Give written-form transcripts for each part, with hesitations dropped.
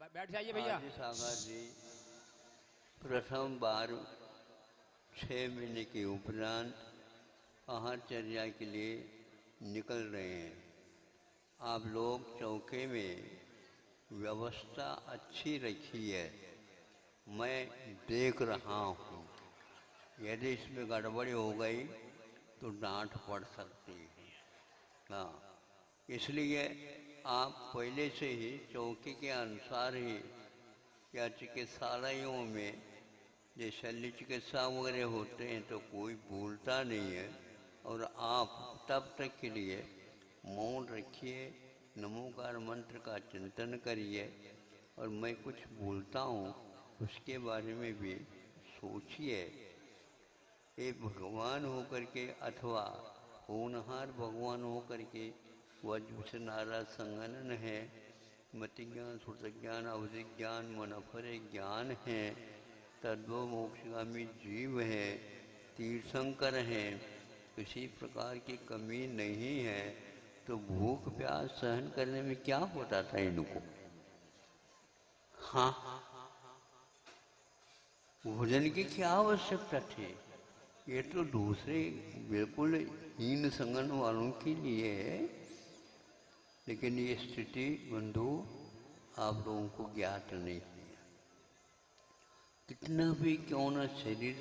बैठ जाइए भैया। आदि सागर जी प्रथम बार 6 महीने के उपरांत आहारचर्या के लिए निकल रहे हैं। आप लोग चौके में व्यवस्था अच्छी रखी है, मैं देख रहा हूँ। यदि इसमें गड़बड़ी हो गई तो डांट पड़ सकती है। हाँ, इसलिए आप पहले से ही चौकी के अनुसार ही या चिकित्सालयों में जो शल्य चिकित्सा वगैरह होते हैं तो कोई भूलता नहीं है। और आप तब तक के लिए मौन रखिए, नमोकार मंत्र का चिंतन करिए। और मैं कुछ बोलता हूँ उसके बारे में भी सोचिए। ये भगवान होकर के अथवा होनहार भगवान होकर के वज्र से नाराज संगनन है, मति ज्ञान श्रुत ज्ञान अवधि ज्ञान मनफरे ज्ञान है, तद्भव मोक्षगामी जीव है, तीर्थंकर हैं, किसी प्रकार की कमी नहीं है। तो भूख प्यास सहन करने में क्या होता था इनको? हाँ, भोजन की क्या आवश्यकता थी? ये तो दूसरे बिल्कुल हीन संगन वालों के लिए है। लेकिन ये स्थिति बंधु आप लोगों को ज्ञात नहीं है। कितना भी क्यों न शरीर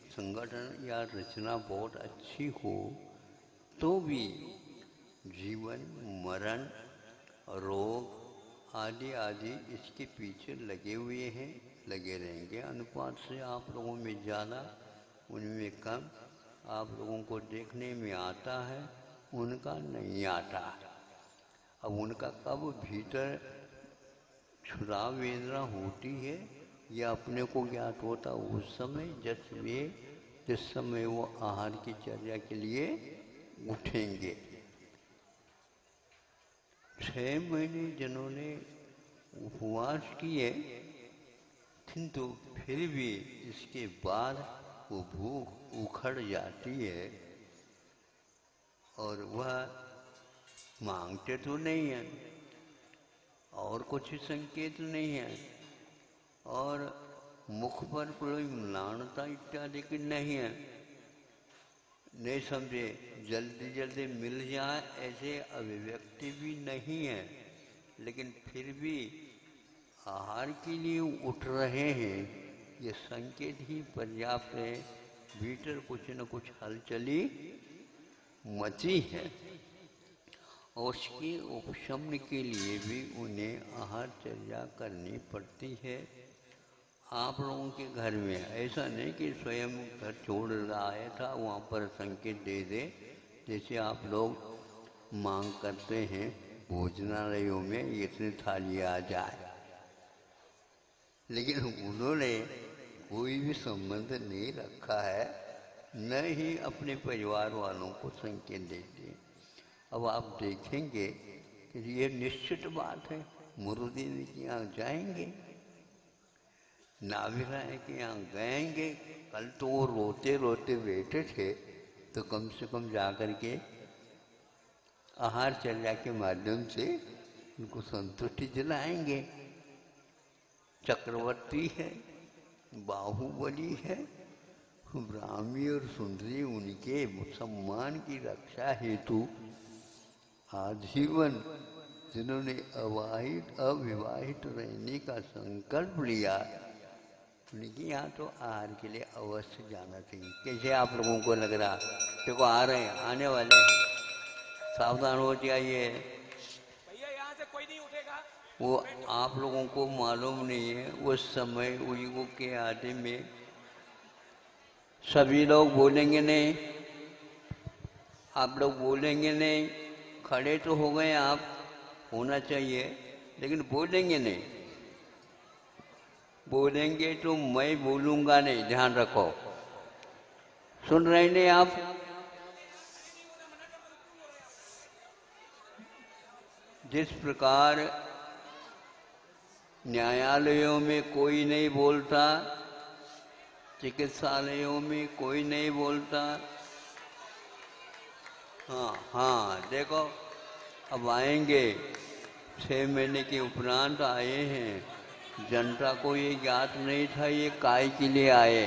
संगठन या रचना बहुत अच्छी हो तो भी जीवन मरण रोग आदि आदि इसके पीछे लगे हुए हैं, लगे रहेंगे। अनुपात से आप लोगों में ज़्यादा उनमें कम आप लोगों को देखने में आता है, उनका नहीं आता। अब उनका कब भीतर क्षुधा वेदना होती है यह अपने को ज्ञात होता उस समय जिस समय वो आहार की चर्या के लिए उठेंगे। 6 महीने जिन्होंने उपवास किए किंतु फिर भी इसके बाद वो भूख उखड़ जाती है और वह मांगते तो नहीं है और कुछ संकेत नहीं है और मुख पर कोई म्लानता इत्यादि की नहीं है। नहीं समझे, जल्दी जल्दी मिल जाए ऐसे अभिव्यक्ति भी नहीं है। लेकिन फिर भी आहार के लिए उठ रहे हैं, ये संकेत ही पर्याप्त है। भीतर कुछ न कुछ हलचली मची है और उसके उपशमन के लिए भी उन्हें आहारचर्या करनी पड़ती है। आप लोगों के घर में ऐसा नहीं कि स्वयं घर छोड़ आया था वहाँ पर संकेत दे दे, जैसे आप लोग मांग करते हैं भोजनालयों में इतनी थाली आ जाए। लेकिन उन्होंने कोई भी संबंध नहीं रखा है, न ही अपने परिवार वालों को संकेत देते। अब आप देखेंगे कि ये निश्चित बात है, मुरुदेवी के यहाँ जाएंगे, नाभिराय के यहाँ गएंगे। कल तो वो रोते रोते बैठे थे, तो कम से कम जाकर के आहारचर्या के माध्यम से उनको संतुष्टि दिलाएंगे। चक्रवर्ती है, बाहुबली है, ब्राह्मी और सुंदरी उनके सम्मान की रक्षा हेतु आजीवन जिन्होंने अविवाहित रहने का संकल्प लिया, उनके यहाँ तो आहार के लिए अवश्य जाना चाहिए। कैसे आप लोगों को लग रहा? देखो आ रहे हैं, आने वाले हैं, सावधान हो जाइए। भैया यहाँ से कोई नहीं उठेगा। वो आप लोगों को मालूम नहीं है, उस समय उइगो के आदि में सभी लोग बोलेंगे नहीं, आप लोग बोलेंगे नहीं। खड़े तो हो गए आप, होना चाहिए, लेकिन बोलेंगे नहीं। बोलेंगे तो मैं बोलूँगा नहीं, ध्यान रखो। सुन रहे नहीं आप? जिस प्रकार न्यायालयों में कोई नहीं बोलता, चिकित्सालयों में कोई नहीं बोलता। हाँ हाँ, देखो अब आएंगे, 6 महीने के उपरांत आए हैं, जनता को ये ज्ञात नहीं था ये काय के लिए आए।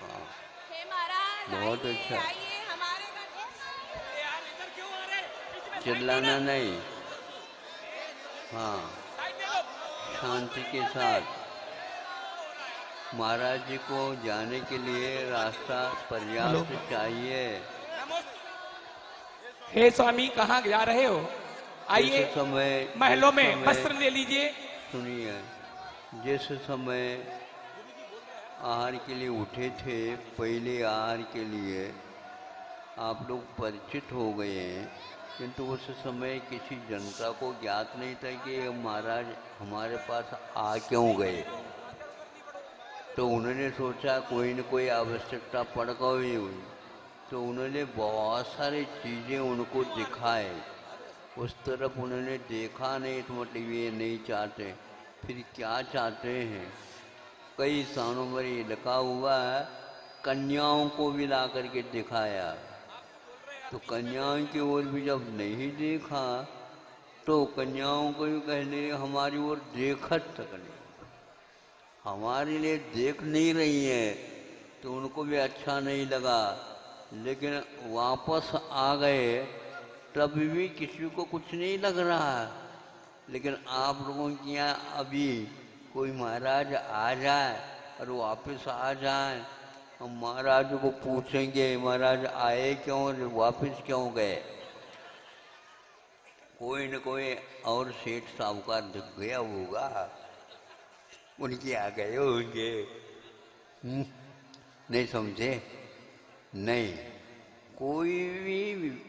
हाँ, हे महाराज बहुत आइए, अच्छा। आइए हमारे घर। यार इधर क्यों आ रहे? बीच में साइड दो चिल्लाना ना। नहीं। हाँ, साइड दे दो। शांति के साथ। महाराज जी को जाने के लिए रास्ता पर्याप्त चाहिए। नमस्ते। हे स्वामी कहाँ जा रहे हो? आइए जिस समय महलों में जिस समय- वस्त्र ले लीजिए। सुनिए, जिस समय आहार के लिए उठे थे, पहले आहार के लिए आप लोग परिचित हो गए हैं, किंतु उस समय किसी जनता को ज्ञात नहीं था कि ये महाराज हमारे पास आ क्यों गए। तो उन्होंने सोचा कोई न कोई आवश्यकता पड़ गई हुई, तो उन्होंने बहुत सारी चीज़ें उनको दिखाए। उस तरफ उन्होंने देखा नहीं तो मतलब ये नहीं चाहते, फिर क्या चाहते हैं। कई स्थानों पर ये लिखा हुआ है, कन्याओं को भी ला करके दिखाया। तो कन्याओं की ओर भी जब नहीं देखा तो कन्याओं को भी कहने हमारी ओर देखत तक नहीं, हमारे लिए देख नहीं रही है, तो उनको भी अच्छा नहीं लगा। लेकिन वापस आ गए तब भी किसी को कुछ नहीं लग रहा। लेकिन आप लोगों के यहाँ अभी कोई महाराज आ जाए और वापस आ जाए, हम महाराज को पूछेंगे महाराज आए क्यों और वापस क्यों गए। कोई न कोई और सेठ साहूकार दिख गया होगा, उनके आ गए होंगे। नहीं समझे? नहीं, कोई भी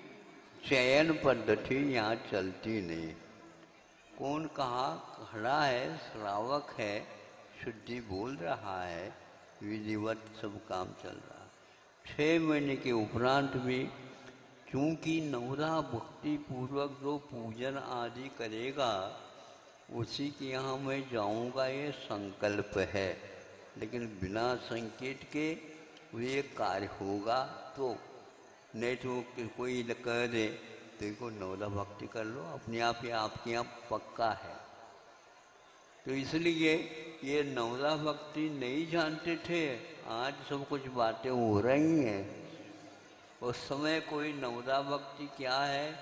चयन पद्धति यहाँ चलती नहीं। कौन कहाँ खड़ा है, श्रावक है, शुद्धि बोल रहा है, विधिवत सब काम चल रहा है। 6 महीने के उपरांत भी चूँकि नवरा भक्ति पूर्वक जो पूजन आदि करेगा उसी के यहाँ मैं जाऊँगा, ये संकल्प है। लेकिन बिना संकेत के वे कार्य होगा तो, नहीं तो कोई कह दे तो इनको नवरा भक्ति कर लो, अपने आप ही आपके यहाँ पक्का है। तो इसलिए ये नवरा भक्ति नहीं जानते थे, आज सब कुछ बातें हो रही हैं। उस समय कोई नवरा भक्ति क्या है,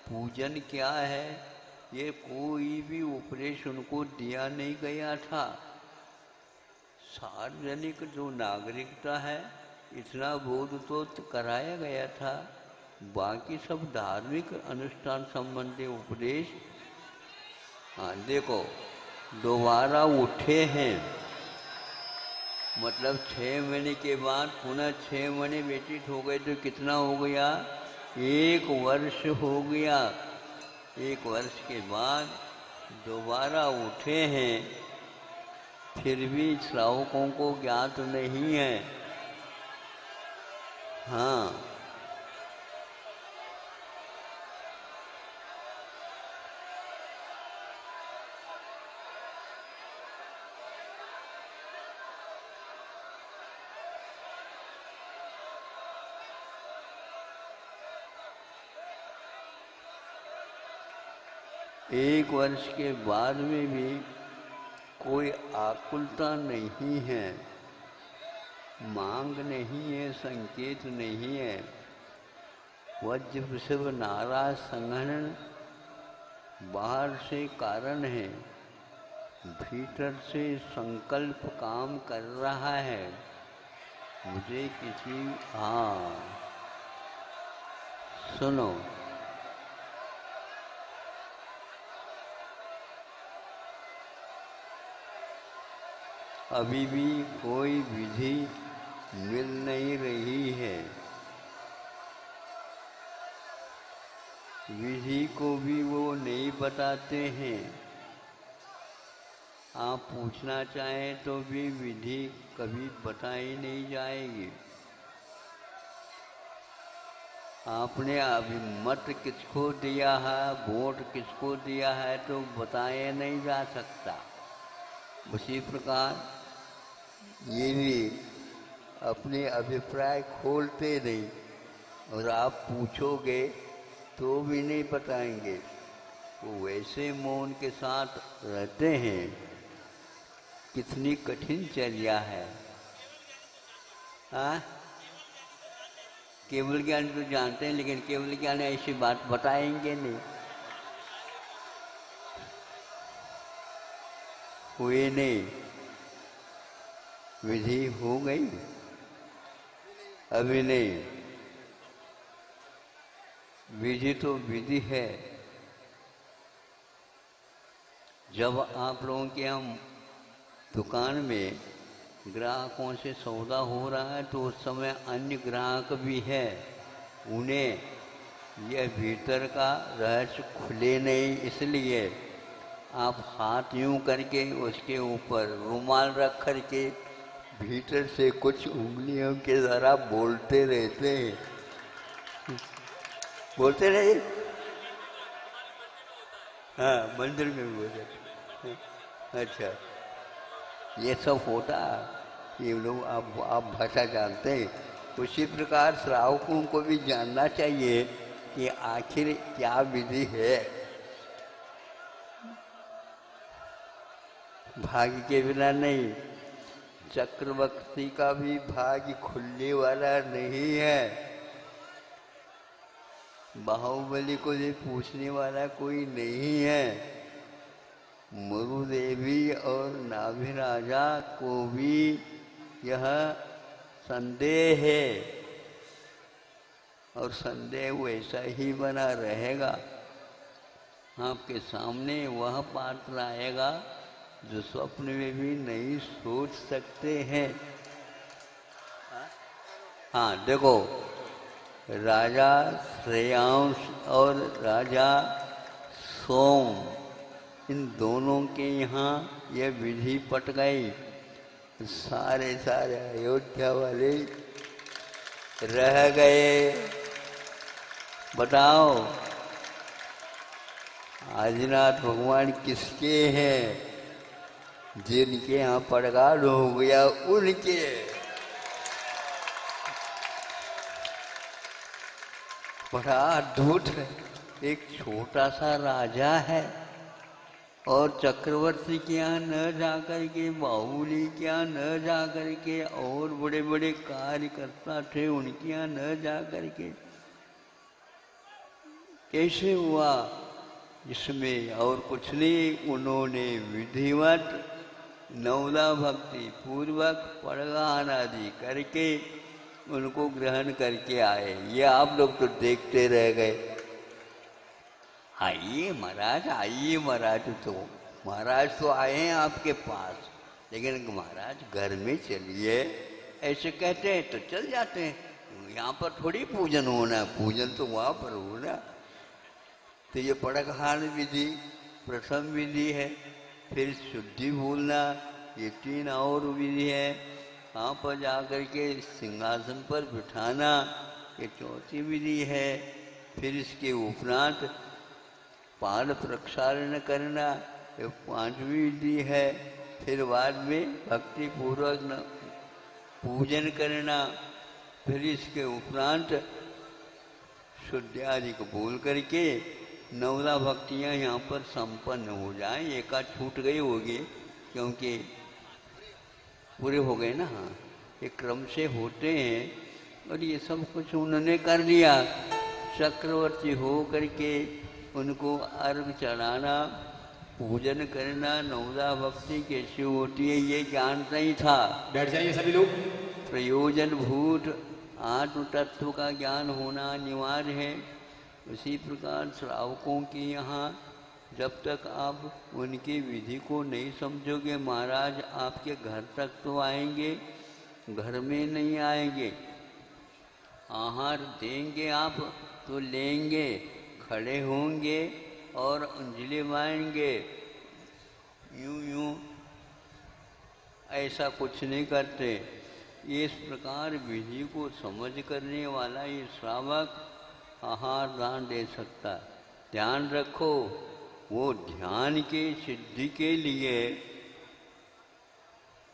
पूजन क्या है, ये कोई भी उपदेश उनको दिया नहीं गया था। सार्वजनिक जो नागरिकता है इतना बोध तो कराया गया था, बाकी सब धार्मिक अनुष्ठान संबंधी उपदेश। हाँ देखो, दोबारा उठे हैं मतलब 6 महीने के बाद पुनः 6 महीने व्यतीत हो गए तो कितना हो गया, 1 वर्ष हो गया। 1 वर्ष के बाद दोबारा उठे हैं, फिर भी श्रावकों को ज्ञात नहीं है। हाँ, एक वर्ष के बाद में भी कोई आकुलता नहीं है, मांग नहीं है, संकेत नहीं है। वज्र वृषभ नाराज संघन बाहर से कारण है, भीतर से संकल्प काम कर रहा है। मुझे किसी सुनो, अभी भी कोई विधि मिल नहीं रही है। विधि को भी वो नहीं बताते हैं। आप पूछना चाहें तो भी विधि कभी बताई नहीं जाएगी। आपने अभी मत किसको दिया है, वोट किसको दिया है तो बताया नहीं जा सकता। उसी प्रकार ये भी अपने अभिप्राय खोलते नहीं और आप पूछोगे तो भी नहीं बताएंगे। वो वैसे मौन के साथ रहते हैं। कितनी कठिन चर्या है। हाँ, केवल ज्ञान तो जानते हैं, लेकिन केवल ज्ञान ऐसी बात बताएंगे नहीं। हुए नहीं, विधि हो गई, अभी नहीं। विधि तो विधि है। जब आप लोगों के हम दुकान में ग्राहकों से सौदा हो रहा है तो उस समय अन्य ग्राहक भी है, उन्हें यह भीतर का रहस्य खुले नहीं, इसलिए आप हाथ यूं करके उसके ऊपर रुमाल रख करके भीतर से कुछ उंगलियों के द्वारा बोलते रहते हैं। बोलते रहे। हाँ, मंदिर में बोले। अच्छा, ये सब होता। ये लोग आप भाषा जानते हैं। उसी प्रकार श्रावकों को भी जानना चाहिए कि आखिर क्या विधि है। भाग्य के बिना नहीं। चक्रवर्ती का भी भाग्य खुलने वाला नहीं है। बाहुबली को भी पूछने वाला कोई नहीं है। मरुदेवी और नाभि राजा को भी यह संदेह है, और संदेह वैसा ही बना रहेगा। आपके सामने वह पात्र आएगा जो स्वप्न में भी नहीं सोच सकते हैं। हाँ, देखो, राजा श्रेयांश और राजा सोम, इन दोनों के यहाँ यह विधि पट गई। सारे अयोध्या वाले रह गए। बताओ, आदिनाथ भगवान किसके हैं? जिनके यहाँ पड़गाड़ हो गया उनके। बड़ा अद्भुत है। एक छोटा सा राजा है और चक्रवर्ती के यहाँ न जाकर के, बाहुबली के यहाँ न जाकर के, और बड़े बड़े कार्यकर्ता थे उनके यहाँ न जाकर के कैसे हुआ? इसमें और कुछ नहीं, उन्होंने विधिवत नवदा भक्ति पूर्वक पड़गान आदि करके उनको ग्रहण करके आए। ये आप लोग तो देखते रह गए। आइए महाराज, आइए महाराज। तो महाराज तो आए हैं आपके पास, लेकिन महाराज घर में चलिए ऐसे कहते हैं तो चल जाते हैं। यहाँ पर थोड़ी पूजन होना, पूजन तो वहाँ पर होना। तो ये पड़गान विधि प्रथम विधि है। फिर शुद्धि भूलना, ये 3 और विधि है। वहाँ पर जाकर के सिंहासन पर बिठाना, ये 4थी विधि है। फिर इसके उपरांत पाद प्रक्षालन करना, ये 5वीं विधि है। फिर बाद में भक्ति पूर्वक पूजन करना। फिर इसके उपरांत शुद्ध आदि को बोल करके नवदा भक्तियाँ यहाँ पर संपन्न हो जाएं। एक आध छूट गई होगी क्योंकि पूरे हो गए ना। हाँ, ये क्रम से होते हैं और ये सब कुछ उन्होंने कर लिया। चक्रवर्ती हो करके उनको अर्घ चढ़ाना, पूजन करना, नवदा भक्ति कैसी होती है ये जानता ही था। बैठ जाइए सभी लोग। प्रयोजन भूत आत्म तत्व का ज्ञान होना अनिवार्य है। उसी प्रकार श्रावकों के यहाँ जब तक आप उनकी विधि को नहीं समझोगे, महाराज आपके घर तक तो आएंगे, घर में नहीं आएंगे। आहार देंगे आप तो लेंगे, खड़े होंगे और अंजलि मारेंगे। यूं यूं ऐसा कुछ नहीं करते। इस प्रकार विधि को समझ करने वाला ये श्रावक आहार दान दे सकता। ध्यान रखो, वो ध्यान की सिद्धि के लिए,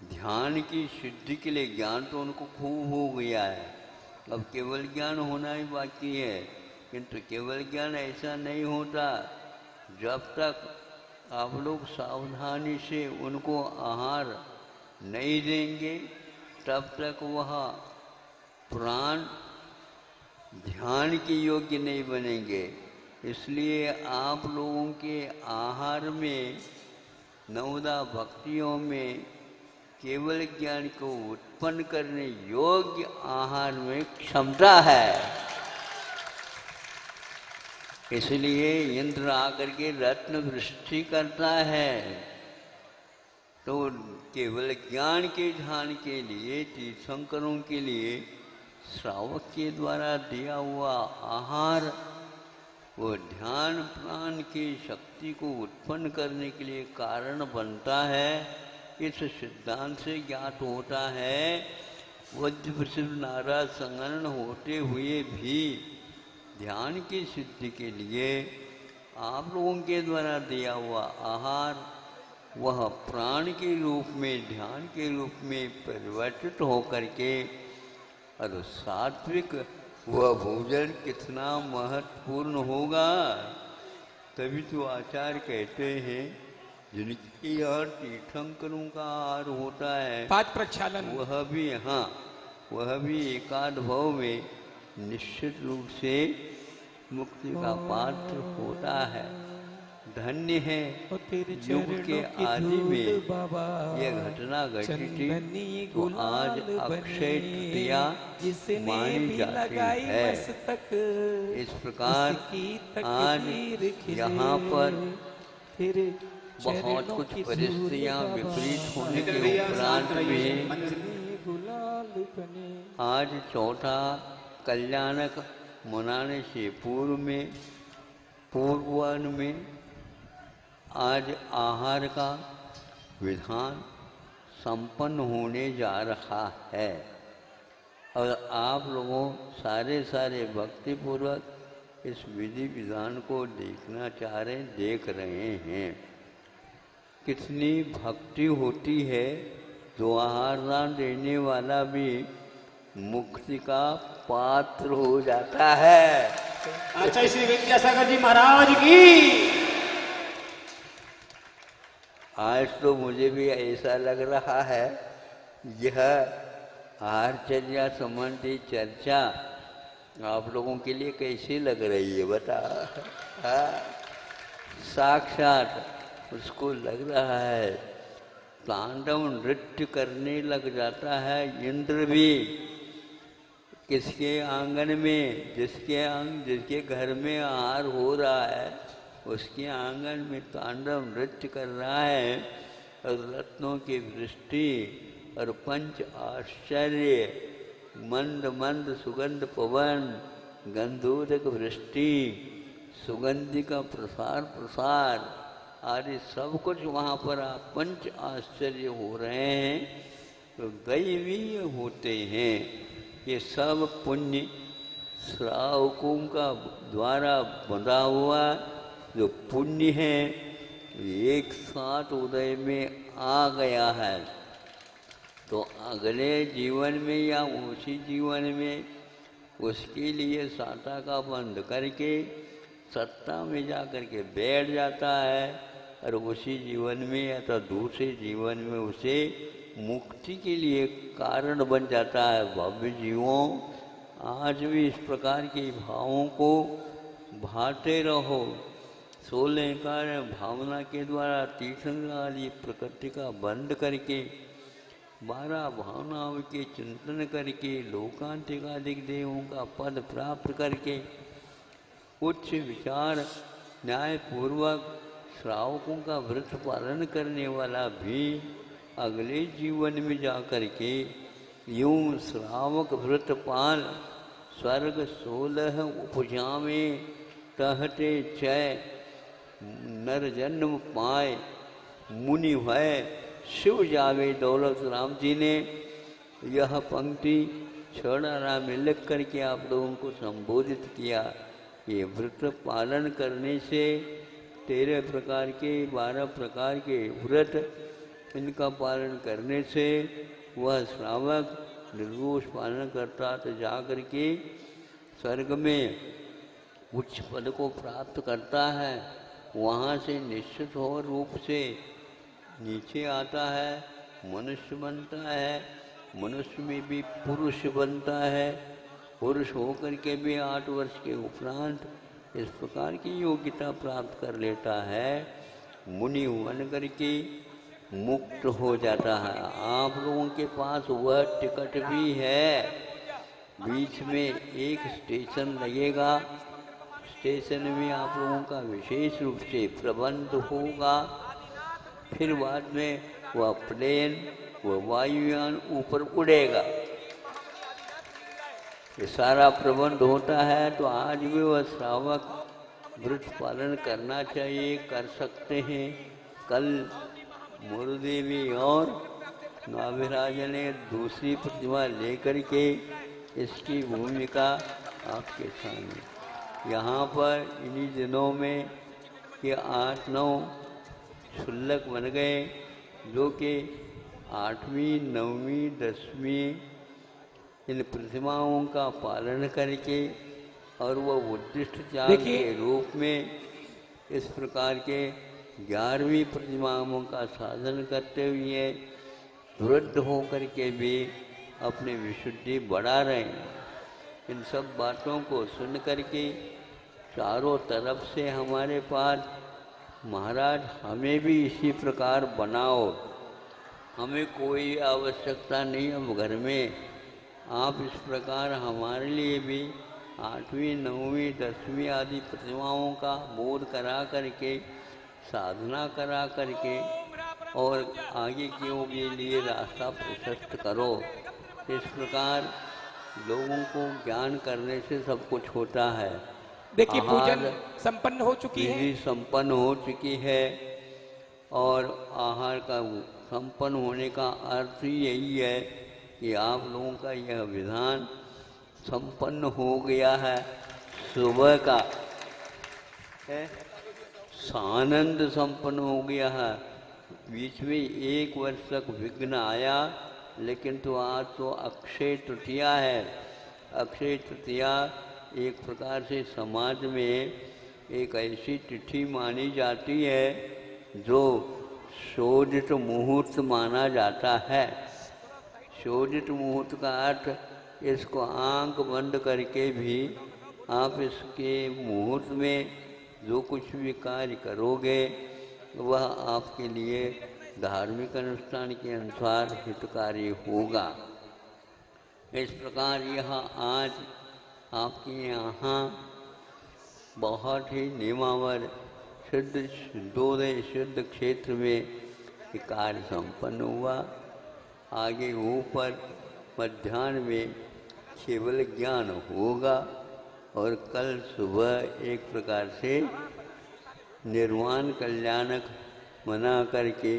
ध्यान की सिद्धि के लिए ज्ञान तो उनको खूब हो गया है। अब केवल ज्ञान होना ही बाकी है। किंतु केवल ज्ञान ऐसा नहीं होता। जब तक आप लोग सावधानी से उनको आहार नहीं देंगे तब तक वह प्राण ध्यान के योग्य नहीं बनेंगे। इसलिए आप लोगों के आहार में, नवदा भक्तियों में केवल ज्ञान को उत्पन्न करने योग्य आहार में क्षमता है। इसलिए इंद्र आकर के रत्न वृष्टि करता है। तो केवल ज्ञान के ध्यान के लिए, तीर्थंकरों के लिए श्रावक के द्वारा दिया हुआ आहार वो ध्यान प्राण की शक्ति को उत्पन्न करने के लिए कारण बनता है। इस सिद्धांत से ज्ञात होता है वज्र प्रसिद्ध नारद संगरण होते हुए भी ध्यान की सिद्धि के लिए आप लोगों के द्वारा दिया हुआ आहार वह प्राण के रूप में, ध्यान के रूप में परिवर्तित होकर के और सात्विक वह भोजन कितना महत्वपूर्ण होगा। तभी तो आचार्य कहते हैं जिनके यहाँ तीर्थंकरों का आहार होता है पाद प्रक्षालन, वह भी एकाध भाव में निश्चित रूप से मुक्ति का पात्र होता है। धन्य है युग के आदि में यह घटना घटी थी तो आज अक्षय तृतीया मानी जाती है। इस प्रकार आज यहाँ पर बहुत कुछ परिस्थितियाँ विपरीत होने के उपरांत में आज चौथा कल्याणक मनाने से पूर्वान में आज आहार का विधान संपन्न होने जा रहा है और आप लोगों सारे भक्तिपूर्वक इस विधि विधान को देखना चाह रहे, देख रहे हैं। कितनी भक्ति होती है तो आहार दान देने वाला भी मुक्ति का पात्र हो जाता है। अच्छा, श्री विद्यासागर जी महाराज की। आज तो मुझे भी ऐसा लग रहा है यह आहारचर्या संबंधी चर्चा आप लोगों के लिए कैसी लग रही है बता। साक्षात उसको लग रहा है तांडव नृत्य करने लग जाता है इंद्र भी। किसके आंगन में, जिसके घर में आहार हो रहा है उसके आंगन में तांडव नृत्य कर रहा है और रत्नों की वृष्टि और पंच आश्चर्य, मंद मंद सुगंध पवन, गंधोदक वृष्टि, सुगंधि का प्रसार आदि सब कुछ वहाँ पर पंच आश्चर्य हो रहे हैं तो दैवीय होते हैं। ये सब पुण्य श्रावकों का द्वारा बंधा हुआ जो पुण्य है एक साथ उदय में आ गया है। तो अगले जीवन में या उसी जीवन में उसके लिए साता का बंद करके सत्ता में जा कर के बैठ जाता है और उसी जीवन में या तो दूसरे जीवन में उसे मुक्ति के लिए कारण बन जाता है। भव्य जीवों, आज भी इस प्रकार के भावों को भाते रहो। 16 कार्य भावना के द्वारा तीर्थंकर आदि प्रकृति का बंद करके 12 भावनाओं के चिंतन करके लोकांतिकाधिक देवों का पद प्राप्त करके उच्च विचार न्यायपूर्वक श्रावकों का व्रत पालन करने वाला भी अगले जीवन में जा कर के यूं श्रावक व्रत पाल स्वर्ग 16 उपजामे तहते चय नर जन्म पाए मुनि भय शिव जावे दौलत। राम जी ने यह पंक्ति छड़ा में लिख करके आप लोगों को संबोधित किया। ये व्रत पालन करने से 13 प्रकार के 12 प्रकार के व्रत इनका पालन करने से वह श्रावक निर्दोष पालन करता तो जा कर के स्वर्ग में उच्च पद को प्राप्त करता है वहाँ से निश्चित हो रूप से नीचे आता है, मनुष्य बनता है। मनुष्य में भी पुरुष बनता है। पुरुष होकर के भी 8 वर्ष के उपरांत इस प्रकार की योग्यता प्राप्त कर लेता है, मुनि बन करके मुक्त हो जाता है। आप लोगों के पास वह टिकट भी है। बीच में एक स्टेशन लगेगा, स्टेशन में आप लोगों का विशेष रूप से प्रबंध होगा। फिर बाद में वह प्लेन, वह वायुयान ऊपर उड़ेगा। ये सारा प्रबंध होता है। तो आज भी वह श्रावक व्रत पालन करना चाहिए, कर सकते हैं। कल मुरुदेवी और नाभिराज ने दूसरी प्रतिमा लेकर के इसकी भूमिका आपके सामने यहाँ पर इन्हीं दिनों में ये 8-9 क्षुल्लक बन गए, जो कि 8वीं, 9वीं, 10वीं इन प्रतिमाओं का पालन करके और वह उद्दिष्ट त्याग के रूप में इस प्रकार के 11वीं प्रतिमाओं का साधन करते हुए वृद्ध होकर के भी अपनी विशुद्धि बढ़ा रहे हैं। इन सब बातों को सुन करके चारों तरफ से हमारे पास महाराज हमें भी इसी प्रकार बनाओ, हमें कोई आवश्यकता नहीं। अब घर में आप इस प्रकार हमारे लिए भी 8वीं, 9वीं, 10वीं आदि प्रतिमाओं का बोध करा करके, साधना करा करके और आगे के लिए रास्ता प्रशस्त करो। इस प्रकार लोगों को ज्ञान करने से सब कुछ होता है। देखिए पूजन संपन्न हो चुकी है, संपन्न हो चुकी है और आहार का संपन्न होने का अर्थ ही यही है कि आप लोगों का यह विधान संपन्न हो गया है। सुबह का है सानंद संपन्न हो गया है। बीच में 1 वर्ष तक विघ्न आया, लेकिन तो आज तो अक्षय तृतीया है। अक्षय तृतीया एक प्रकार से समाज में एक ऐसी तिथि मानी जाती है जो शोधित मुहूर्त माना जाता है। शोधित मुहूर्त का अर्थ इसको आंख बंद करके भी आप इसके मुहूर्त में जो कुछ भी कार्य करोगे वह आपके लिए धार्मिक अनुष्ठान के अनुसार हितकारी होगा। इस प्रकार यह आज आपके यहाँ बहुत ही नियमावर शुद्ध क्षेत्र में कार्य संपन्न हुआ। आगे ऊपर मध्याह्न में केवल ज्ञान होगा और कल सुबह एक प्रकार से निर्वाण कल्याणक मना करके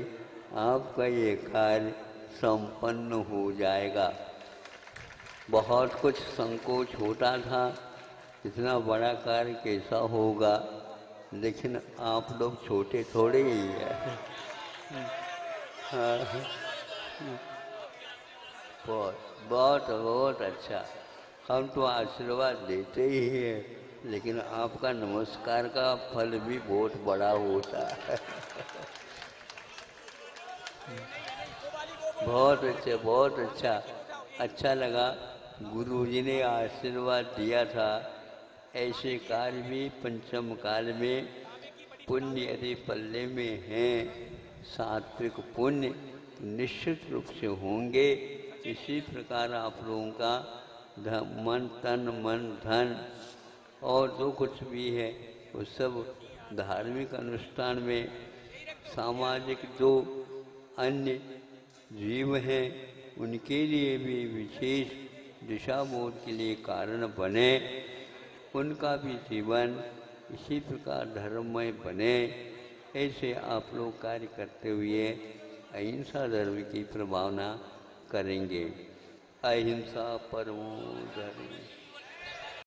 आपका ये कार्य संपन्न हो जाएगा। बहुत कुछ संकोच होता था, इतना बड़ा कार्य कैसा होगा, लेकिन आप लोग छोटे थोड़े ही हैं। बहुत अच्छा। हम तो आशीर्वाद देते ही हैं, लेकिन आपका नमस्कार का फल भी बहुत बड़ा होता है। बहुत अच्छा। अच्छा लगा, गुरुजी ने आशीर्वाद दिया था। ऐसे कार्य भी पंचम काल में पुण्य यदि पल्ले में हैं, सात्विक पुण्य निश्चित रूप से होंगे। इसी प्रकार आप लोगों का मन तन मन धन और जो कुछ भी है वो सब धार्मिक अनुष्ठान में सामाजिक जो अन्य जीव हैं उनके लिए भी विशेष दिशा बोध के लिए कारण बने। उनका भी जीवन इसी प्रकार धर्ममय बने। ऐसे आप लोग कार्य करते हुए अहिंसा धर्म की प्रभावना करेंगे। अहिंसा परमो धर्म।